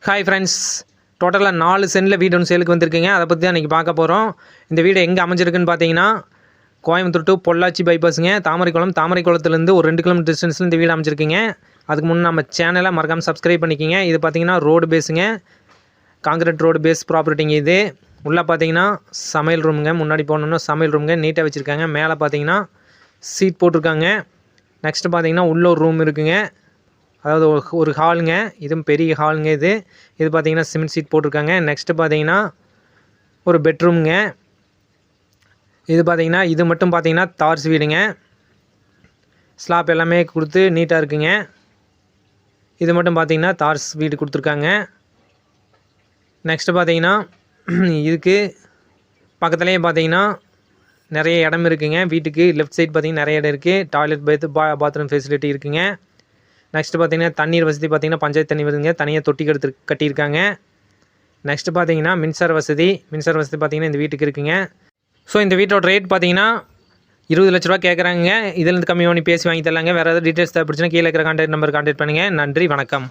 Hi friends, டோட்டலாக 4 சென்டில் வீடு ஒன்று சேலுக்கு வந்திருக்குங்க. அதை பற்றி தான் இன்றைக்கி பார்க்க போகிறோம். இந்த வீடு எங்கே அமைஞ்சிருக்குன்னு பார்த்தீங்கன்னா, கோயம்புத்தூர் டு பொள்ளாச்சி பைபாஸுங்க. தாமரைக்குளத்துலேருந்து ஒரு 2 கிலோமீட்டர் டிஸ்டன்ஸில் இந்த வீடு அமைஞ்சிருக்குங்க. அதுக்கு முன்னே நம்ம சேனலை மறக்காமல் சப்ஸ்கிரைப் பண்ணிக்கிங்க. இது பார்த்தீங்கன்னா ரோடு பேஸுங்க, காங்கிரீட் ரோடு பேஸ் ப்ராப்பர்ட்டிங்க. இது உள்ளே பார்த்தீங்கன்னா சமையல் ரூமுங்க. முன்னாடி போனோம்னா சமையல் ரூமுங்க, நீட்டாக வச்சுருக்காங்க. மேலே பார்த்தீங்கன்னா சீட் போட்டிருக்காங்க. நெக்ஸ்ட்டு பார்த்தீங்கன்னா உள்ள ஒரு ரூம் இருக்குங்க, அதாவது ஒரு ஹாலுங்க. இதுவும் பெரிய ஹாலுங்க. இது பார்த்தீங்கன்னா சிமெண்ட் சீட் போட்டிருக்காங்க. நெக்ஸ்ட்டு பார்த்தீங்கன்னா ஒரு பெட்ரூமுங்க. இது பார்த்தீங்கன்னா இது மட்டும் பார்த்தீங்கன்னா தார்ஸ் வீடுங்க. ஸ்லாப் எல்லாமே கொடுத்து நீட்டாக இருக்குங்க. இது மட்டும் பார்த்தீங்கன்னா தார்ஸ் வீடு கொடுத்துருக்காங்க. நெக்ஸ்ட்டு பார்த்தீங்கன்னா இதுக்கு பக்கத்துலேயே பார்த்தீங்கன்னா நிறைய இடம் இருக்குங்க. வீட்டுக்கு லெஃப்ட் சைடு பார்த்தீங்கன்னா நிறைய இடம் இருக்குது. டாய்லெட் பாத்ரூம் ஃபெசிலிட்டி இருக்குங்க. நெக்ஸ்ட்டு பார்த்தீங்கன்னா தண்ணீர் வசதி பார்த்தீங்கன்னா பஞ்சாயத்து தண்ணி வருதுங்க. தனியாக தொட்டி கட்டியிருக்காங்க. நெக்ஸ்ட்டு பார்த்தீங்கன்னா மின்சார வசதி பார்த்தீங்கன்னா இந்த வீட்டுக்கு இருக்குங்க. ஸோ இந்த வீட்டோட ரேட் பார்த்தீங்கன்னா 20 லட்ச ரூபா கேட்குறாங்க. இதிலேருந்து கம்மி பண்ணி பேசி வாங்கி தரலாங்க. வேறு ஏதாவது டீட்டெயில்ஸ் தேவைப்படுச்சுன்னா கீழே இருக்கிற கான்டாக்ட் நம்பர் கான்டாக்ட் பண்ணுங்கள். நன்றி, வணக்கம்.